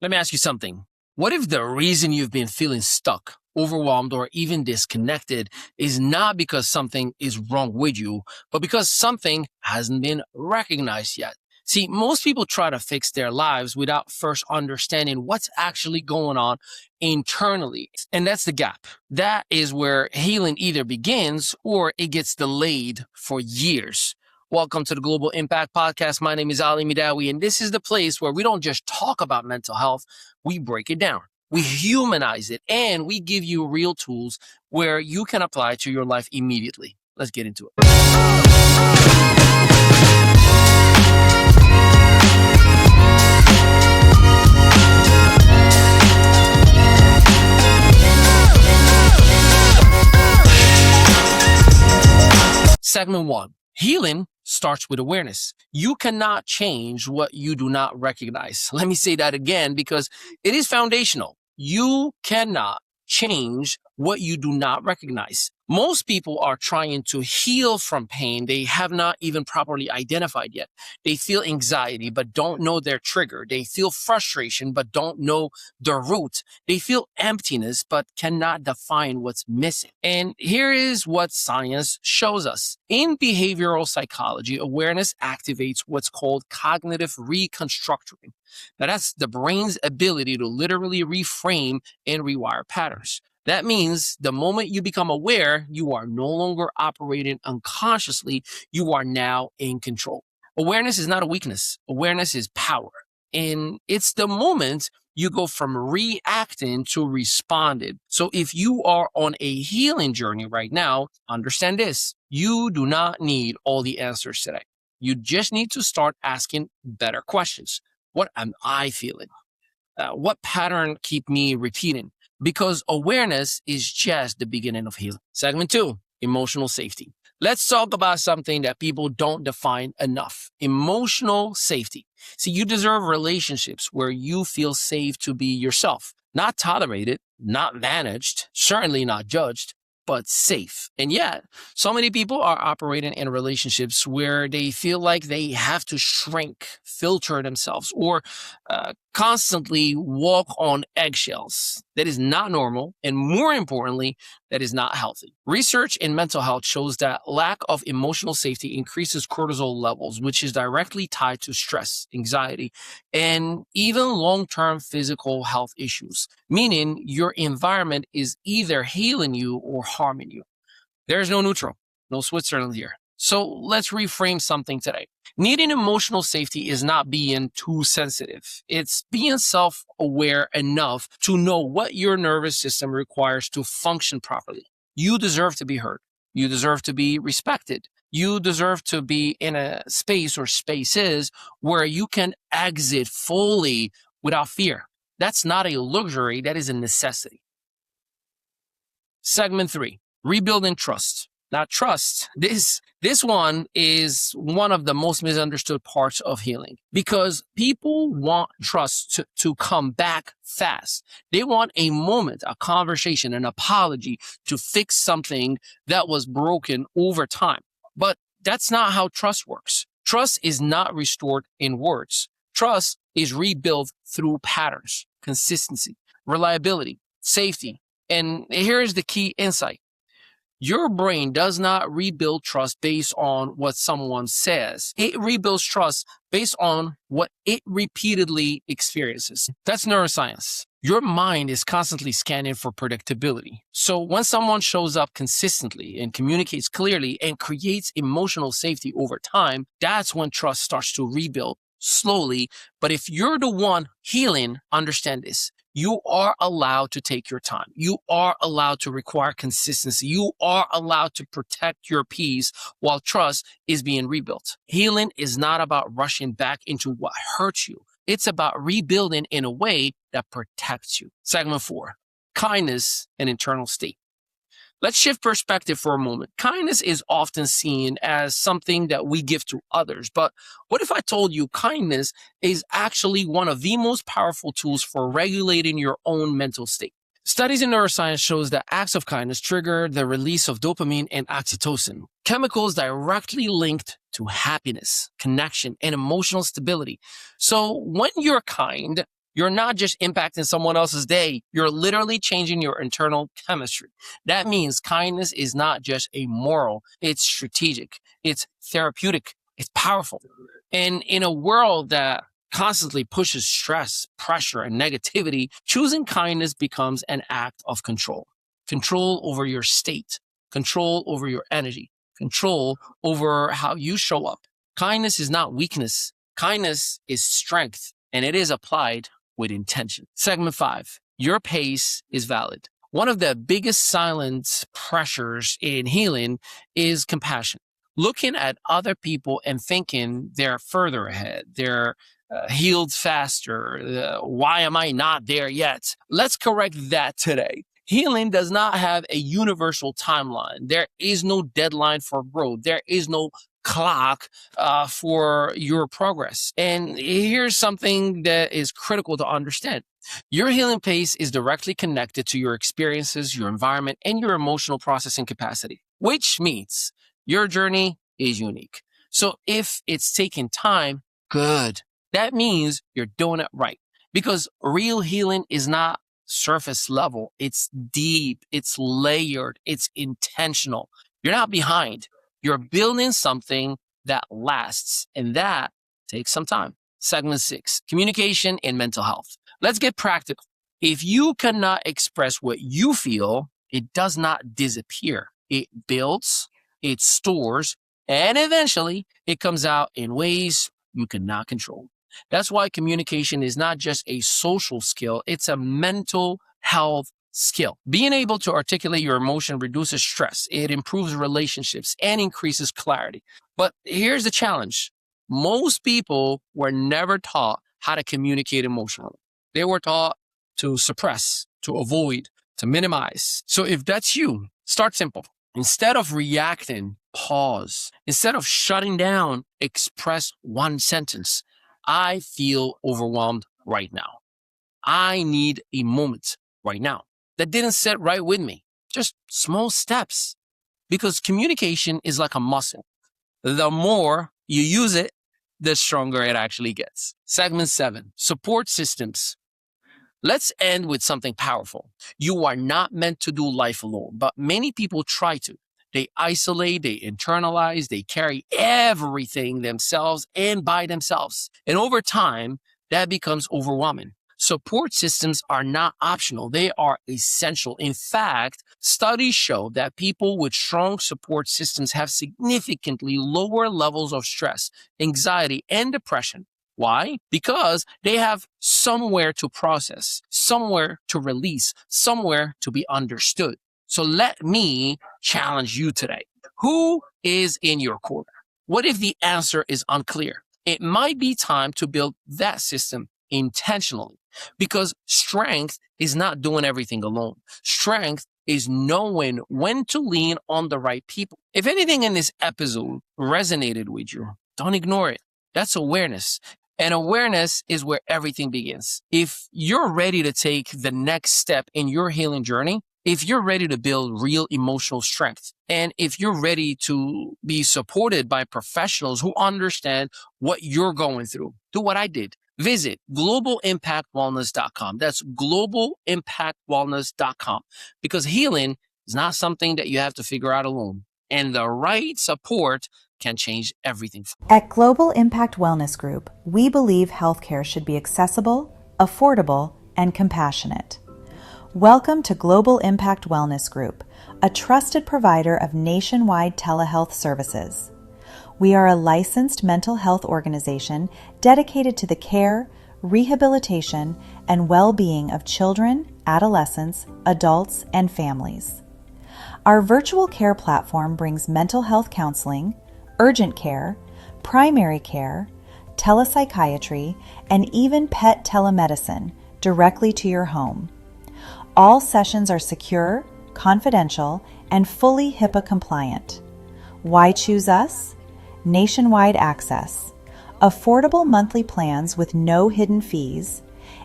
Let me ask you something. What if the reason you've been feeling stuck, overwhelmed, or even disconnected is not because something is wrong with you, but because something hasn't been recognized yet? See, most people try to fix their lives without first understanding what's actually going on internally. And that's the gap. That is where healing either begins or it gets delayed for years. Welcome to the Global Impact Podcast. My name is Ali Mehdaoui, and this is the place where we don't just talk about mental health, we break it down. We humanize it, and we give you real tools where you can apply to your life immediately. Let's get into it. Segment 1. Healing starts with awareness. You cannot change what you do not recognize. Let me say that again because it is foundational. You cannot change what you do not recognize. Most people are trying to heal from pain they have not even properly identified yet. They feel anxiety but don't know their trigger. They feel frustration but don't know the root. They feel emptiness but cannot define what's missing. And here is what science shows us. In behavioral psychology, awareness activates what's called cognitive reconstructing. Now, that's the brain's ability to literally reframe and rewire patterns. That means the moment you become aware, you are no longer operating unconsciously. You are now in control. Awareness is not a weakness. Awareness is power. And it's the moment you go from reacting to responding. So if you are on a healing journey right now, understand this. You do not need all the answers today. You just need to start asking better questions. What am I feeling? What pattern keep me repeating? Because awareness is just the beginning of healing. Segment 2, emotional safety. Let's talk about something that people don't define enough. Emotional safety. See, you deserve relationships where you feel safe to be yourself, not tolerated, not managed, certainly not judged, but safe. And yet, so many people are operating in relationships where they feel like they have to shrink, filter themselves, or constantly walk on eggshells. That is not normal, and more importantly, that is not healthy. Research in mental health shows that lack of emotional safety increases cortisol levels, which is directly tied to stress, anxiety, and even long-term physical health issues, meaning your environment is either healing you or harming you. There is no neutral, no Switzerland here. So let's reframe something today. Needing emotional safety is not being too sensitive. It's being self-aware enough to know what your nervous system requires to function properly. You deserve to be heard. You deserve to be respected. You deserve to be in a space or spaces where you can exit fully without fear. That's not a luxury, that is a necessity. Segment 3, rebuilding trust. Now, trust, this one is one of the most misunderstood parts of healing because people want trust to come back fast. They want a moment, a conversation, an apology to fix something that was broken over time. But that's not how trust works. Trust is not restored in words. Trust is rebuilt through patterns, consistency, reliability, safety. And here's the key insight. Your brain does not rebuild trust based on what someone says. It rebuilds trust based on what it repeatedly experiences. That's neuroscience. Your mind is constantly scanning for predictability. So when someone shows up consistently and communicates clearly and creates emotional safety over time, that's when trust starts to rebuild slowly. But if you're the one healing, understand this. You are allowed to take your time. You are allowed to require consistency. You are allowed to protect your peace while trust is being rebuilt. Healing is not about rushing back into what hurts you. It's about rebuilding in a way that protects you. Segment 4, kindness and internal state. Let's shift perspective for a moment. Kindness is often seen as something that we give to others. But what if I told you kindness is actually one of the most powerful tools for regulating your own mental state? Studies in neuroscience shows that acts of kindness trigger the release of dopamine and oxytocin, chemicals directly linked to happiness, connection, and emotional stability. So when you're kind, You're not just impacting someone else's day. You're literally changing your internal chemistry. That means kindness is not just a moral. It's strategic. It's therapeutic. It's powerful. And in a world that constantly pushes stress, pressure, and negativity, choosing kindness becomes an act of control. Control over your state, control over your energy, control over how you show up. Kindness is not weakness. Kindness is strength, and it is applied with intention. Segment 5, your pace is valid. One of the biggest silent pressures in healing is compassion. Looking at other people and thinking they're further ahead, they're healed faster. Why am I not there yet? Let's correct that today. Healing does not have a universal timeline. There is no deadline for growth. There is no clock for your progress. And here's something that is critical to understand. Your healing pace is directly connected to your experiences, your environment, and your emotional processing capacity, which means your journey is unique. So if it's taking time, good. That means you're doing it right. Because real healing is not surface level. It's deep. It's layered. It's intentional. You're not behind. You're building something that lasts, and that takes some time. Segment 6, communication and mental health. Let's get practical. If you cannot express what you feel, it does not disappear. It builds, it stores, and eventually it comes out in ways you cannot control. That's why communication is not just a social skill, it's a mental health skill. Being able to articulate your emotion reduces stress, it improves relationships, and increases clarity. But here's the challenge. Most people were never taught how to communicate emotionally. They were taught to suppress, to avoid, to minimize. So if that's you, start simple. Instead of reacting, pause. Instead of shutting down, express one sentence. I feel overwhelmed right now. I need a moment right now. That didn't sit right with me. Just small steps. Because communication is like a muscle. The more you use it, the stronger it actually gets. Segment 7, support systems. Let's end with something powerful. You are not meant to do life alone, but many people try to. They isolate, they internalize, they carry everything themselves and by themselves. And over time, that becomes overwhelming. Support systems are not optional. They are essential. In fact, studies show that people with strong support systems have significantly lower levels of stress, anxiety, and depression. Why? Because they have somewhere to process, somewhere to release, somewhere to be understood. So let me challenge you today. Who is in your corner? What if the answer is unclear? It might be time to build that system intentionally, because strength is not doing everything alone. Strength is knowing when to lean on the right people. If anything in this episode resonated with you, don't ignore it. That's awareness. And awareness is where everything begins. If you're ready to take the next step in your healing journey, if you're ready to build real emotional strength, and if you're ready to be supported by professionals who understand what you're going through, do what I did. Visit globalimpactwellness.com. That's globalimpactwellness.com, because healing is not something that you have to figure out alone. And the right support can change everything. At Global Impact Wellness Group, we believe healthcare should be accessible, affordable, and compassionate. Welcome to Global Impact Wellness Group, a trusted provider of nationwide telehealth services. We are a licensed mental health organization dedicated to the care, rehabilitation, and well-being of children, adolescents, adults, and families. Our virtual care platform brings mental health counseling, urgent care, primary care, telepsychiatry, and even pet telemedicine directly to your home. All sessions are secure, confidential, and fully HIPAA compliant. Why choose us? Nationwide access, affordable monthly plans with no hidden fees,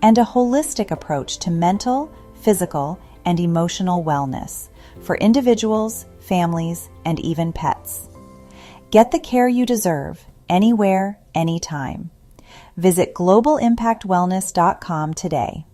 and a holistic approach to mental, physical, and emotional wellness for individuals, families, and even pets. Get the care you deserve, anywhere, anytime. Visit globalimpactwellness.com today.